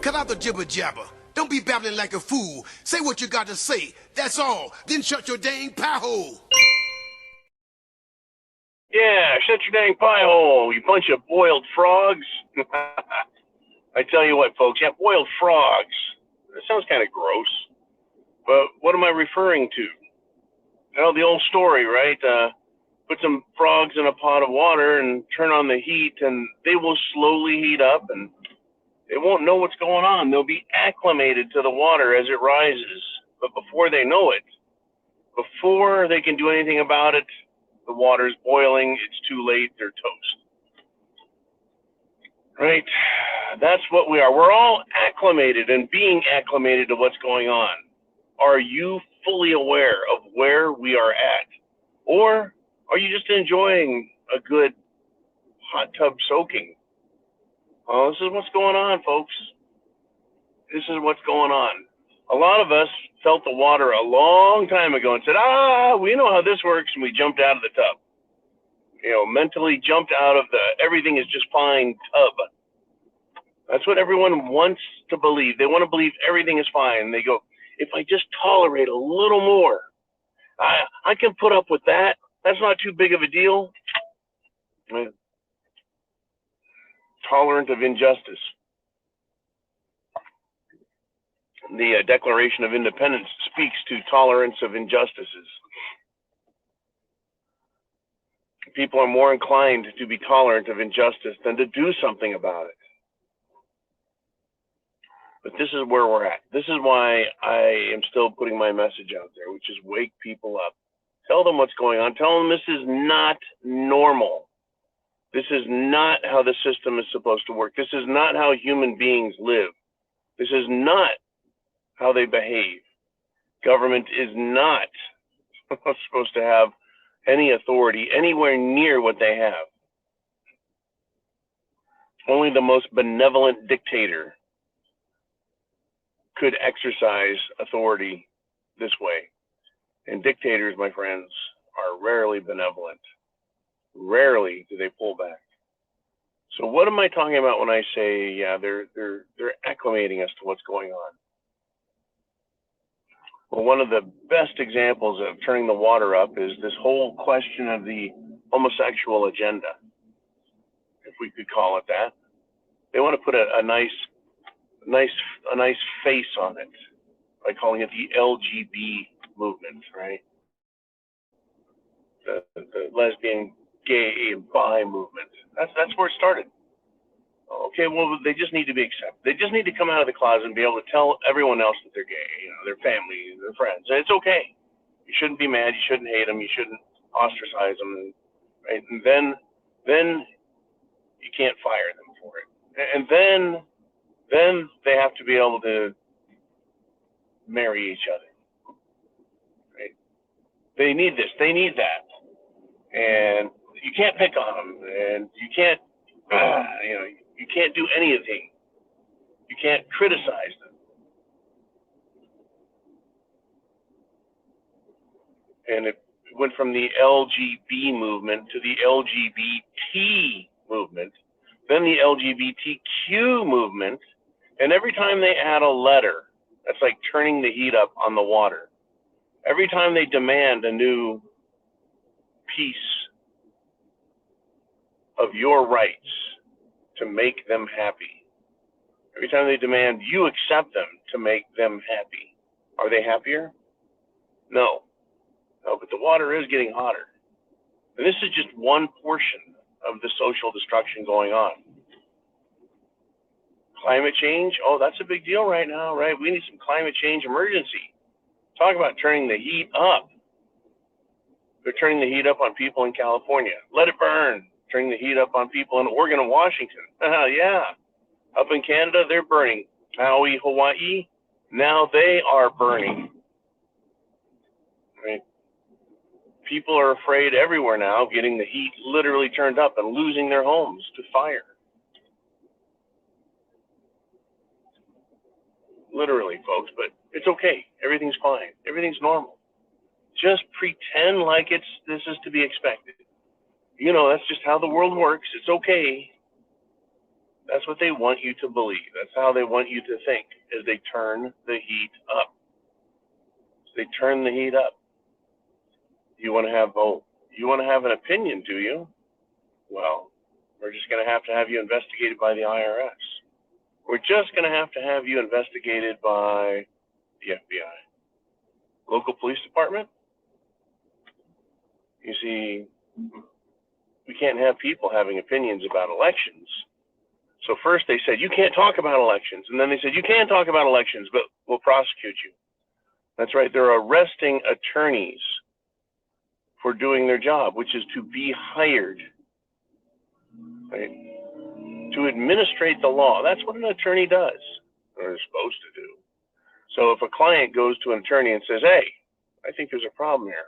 Cut out the jibber jabber. Don't be babbling like a fool. Say what you got to say. That's all. Then shut your dang pie hole. Yeah, shut your dang pie hole, you bunch of boiled frogs. I tell you what, folks, yeah, boiled frogs. That sounds kind of gross. But what am I referring to? You know, the old story, right? Put some frogs in a pot of water and turn on the heat, and they will slowly heat up, and they won't know what's going on. They'll be acclimated to the water as it rises. But before they know it, before they can do anything about it, the water's boiling, it's too late, they're toast. Right? That's what we are. We're all acclimated and being acclimated to what's going on. Are you fully aware of where we are at? Or are you just enjoying a good hot tub soaking? Oh, this is what's going on, folks. This is what's going on. A lot of us felt the water a long time ago and said, we know how this works, and we jumped out of the tub. You know, mentally jumped out of the everything is just fine tub. That's what everyone wants to believe. They want to believe everything is fine. They go, if I just tolerate a little more, I can put up with that. That's not too big of a deal. Tolerant of injustice. The Declaration of Independence speaks to tolerance of injustices. People are more inclined to be tolerant of injustice than to do something about it. But this is where we're at. This is why I am still putting my message out there, which is wake people up. Tell them what's going on. Tell them this is not normal. This is not how the system is supposed to work. This is not how human beings live. This is not how they behave. Government is not supposed to have any authority anywhere near what they have. Only the most benevolent dictator could exercise authority this way. And dictators, my friends, are rarely benevolent. Rarely do they pull back. So what am I talking about when I say, yeah, they're acclimating us to what's going on? Well, one of the best examples of turning the water up is this whole question of the homosexual agenda, if we could call it that. They want to put a nice face on it by calling it the LGBT movement, right? The lesbian, gay, and bi movement. That's where it started. Okay, well, they just need to be accepted. They just need to come out of the closet and be able to tell everyone else that they're gay, you know, their family, their friends. And it's okay. You shouldn't be mad. You shouldn't hate them. You shouldn't ostracize them. Right? And then you can't fire them for it. And then they have to be able to marry each other. Right? They need this. They need that. And you can't pick on them. And you can't, you can't do anything. You can't criticize them. And it went from the LGB movement to the LGBT movement, then the LGBTQ movement, and every time they add a letter, that's like turning the heat up on the water. Every time they demand a new piece of your rights to make them happy. Every time they demand you accept them to make them happy. Are they happier? No. No, but the water is getting hotter. And this is just one portion of the social destruction going on. Climate change, that's a big deal right now, right? We need some climate change emergency. Talk about turning the heat up. They're turning the heat up on people in California. Let it burn. Turning the heat up on people in Oregon and Washington. Yeah. Up in Canada, they're burning. Maui, Hawaii, now they are burning. Right? People are afraid everywhere now, getting the heat literally turned up and losing their homes to fire. Literally, folks, but it's okay. Everything's fine. Everything's normal. Just pretend like this is to be expected. You know, that's just how the world works. It's okay. That's what they want you to believe. That's how they want you to think, as they turn the heat up. They turn the heat up. You want to have you want to have an opinion, do you? Well, we're just going to have you investigated by the IRS. We're just going to have you investigated by the FBI. Local police department? You see, we can't have people having opinions about elections. So first they said, you can't talk about elections. And then they said, you can talk about elections, but we'll prosecute you. That's right. They're arresting attorneys for doing their job, which is to be hired, right, to administrate the law. That's what an attorney does, or they're supposed to do. So if a client goes to an attorney and says, hey, I think there's a problem here,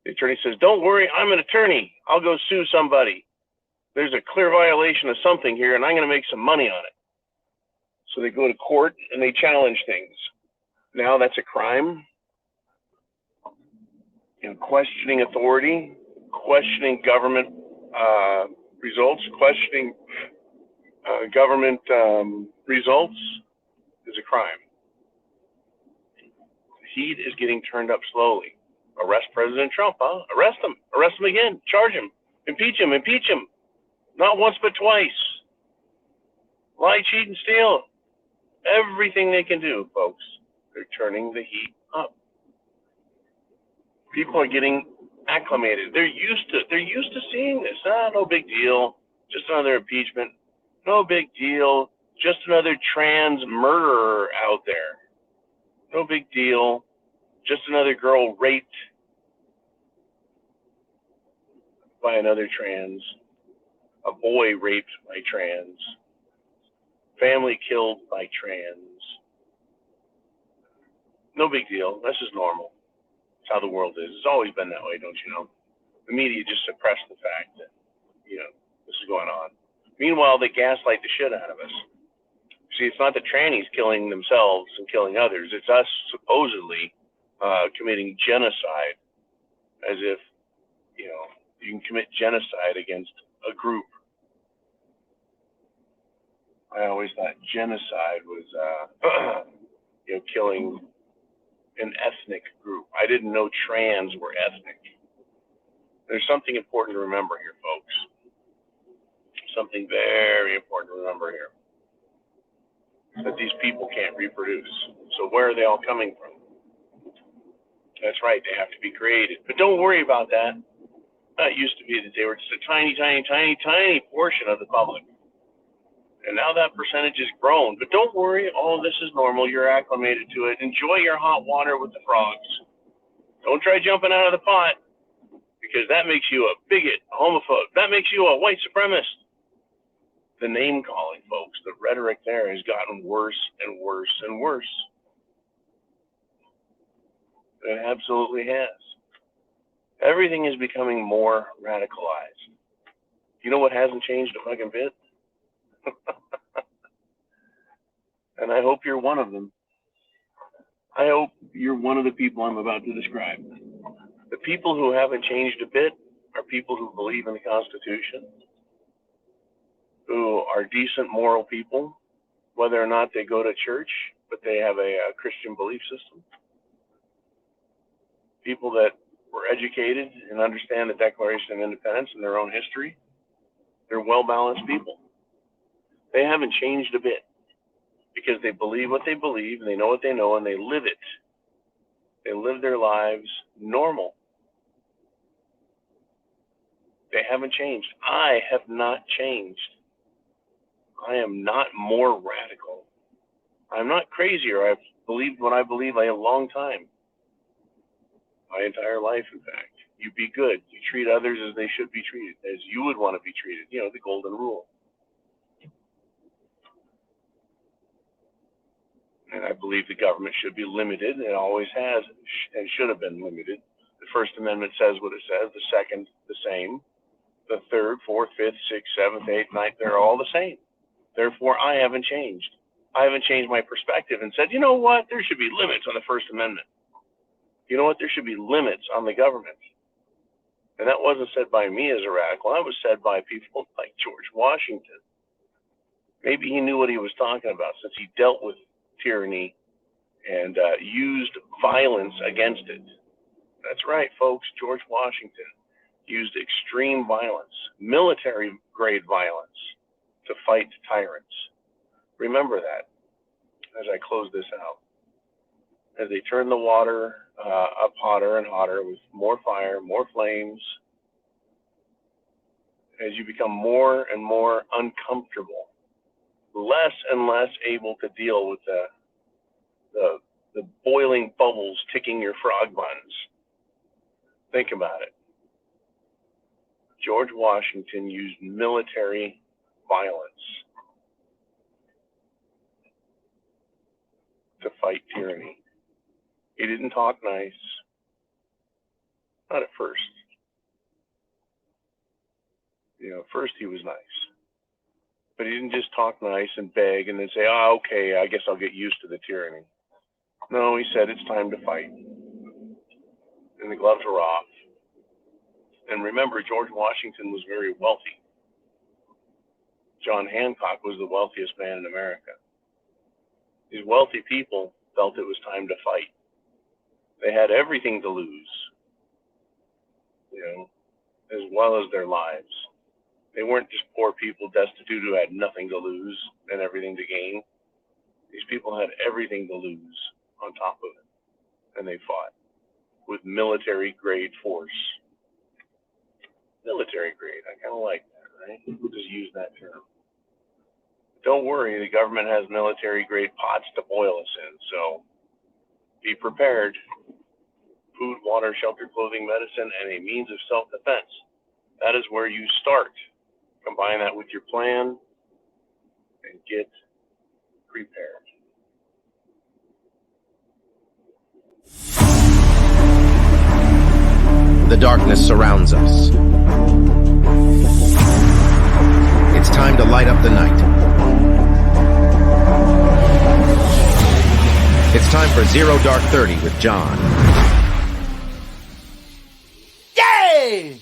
the attorney says, don't worry, I'm an attorney. I'll go sue somebody. There's a clear violation of something here, and I'm going to make some money on it. So they go to court and they challenge things. Now that's a crime. Questioning authority, questioning government results, questioning government results is a crime. The heat is getting turned up slowly. Arrest President Trump, huh? Arrest him. Arrest him again. Charge him. Impeach him. Impeach him. Not once, but twice. Lie, cheat, and steal. Everything they can do, folks. They're turning the heat up. People are getting acclimated. They're used to seeing this. No big deal. Just another impeachment. No big deal. Just another trans murderer out there. No big deal. Just another girl raped by another trans. A boy raped by trans. Family killed by trans. No big deal. This is normal. It's how the world is. It's always been that way, don't you know? The media just suppressed the fact that, this is going on. Meanwhile, they gaslight the shit out of us. See, it's not the trannies killing themselves and killing others. It's us supposedly committing genocide, as if, you can commit genocide against a group. I always thought genocide was, killing an ethnic group. I didn't know trans were ethnic. There's something important to remember here, folks. Something very important to remember here. That these people can't reproduce. So where are they all coming from? That's right, they have to be created. But don't worry about that. It used to be that they were just a tiny, tiny, tiny, tiny portion of the public. And now that percentage has grown. But don't worry, all of this is normal. You're acclimated to it. Enjoy your hot water with the frogs. Don't try jumping out of the pot, because that makes you a bigot, a homophobe. That makes you a white supremacist. The name calling, folks, the rhetoric there has gotten worse and worse and worse. It absolutely has. Everything is becoming more radicalized. You know what hasn't changed a fucking bit? And I hope you're one of them. I hope you're one of the people I'm about to describe. The people who haven't changed a bit are people who believe in the Constitution, who are decent moral people, whether or not they go to church, but they have a Christian belief system. People that were educated and understand the Declaration of Independence and their own history. They're well-balanced people. They haven't changed a bit because they believe what they believe, and they know what they know, and they live it. They live their lives normal. They haven't changed. I have not changed. I am not more radical. I'm not crazier. I've believed what I believe a long time. My entire life, in fact. You be good. You treat others as they should be treated, as you would want to be treated. The golden rule. And I believe the government should be limited. It always has and should have been limited. The First Amendment says what it says. The Second, the same. The Third, Fourth, Fifth, Sixth, Seventh, Eighth, Ninth, they're all the same. Therefore, I haven't changed. I haven't changed my perspective and said, you know what? There should be limits on the First Amendment. You know what? There should be limits on the government. And that wasn't said by me as a radical. That was said by people like George Washington. Maybe he knew what he was talking about since he dealt with tyranny and used violence against it. That's right, folks. George Washington used extreme violence, military-grade violence, to fight tyrants. Remember that as I close this out. As they turn the water up hotter and hotter with more fire, more flames, as you become more and more uncomfortable, less and less able to deal with the boiling bubbles ticking your frog buns. Think about it. George Washington used military violence to fight tyranny. He didn't talk nice. Not at first. At first he was nice. But he didn't just talk nice and beg and then say, oh, okay, I guess I'll get used to the tyranny. No, he said, it's time to fight. And the gloves were off. And remember, George Washington was very wealthy. John Hancock was the wealthiest man in America. These wealthy people felt it was time to fight. They had everything to lose, as well as their lives. They weren't just poor people destitute who had nothing to lose and everything to gain. These people had everything to lose on top of it, and they fought with military-grade force. Military grade, I kind of like that, right? We'll just use that term. Don't worry, the government has military-grade pots to boil us in, so be prepared. Food, water, shelter, clothing, medicine, and a means of self-defense. That is where you start. Combine that with your plan and get prepared. The darkness surrounds us. It's time to light up the night. It's time for Zero Dark 30 with John. Yay!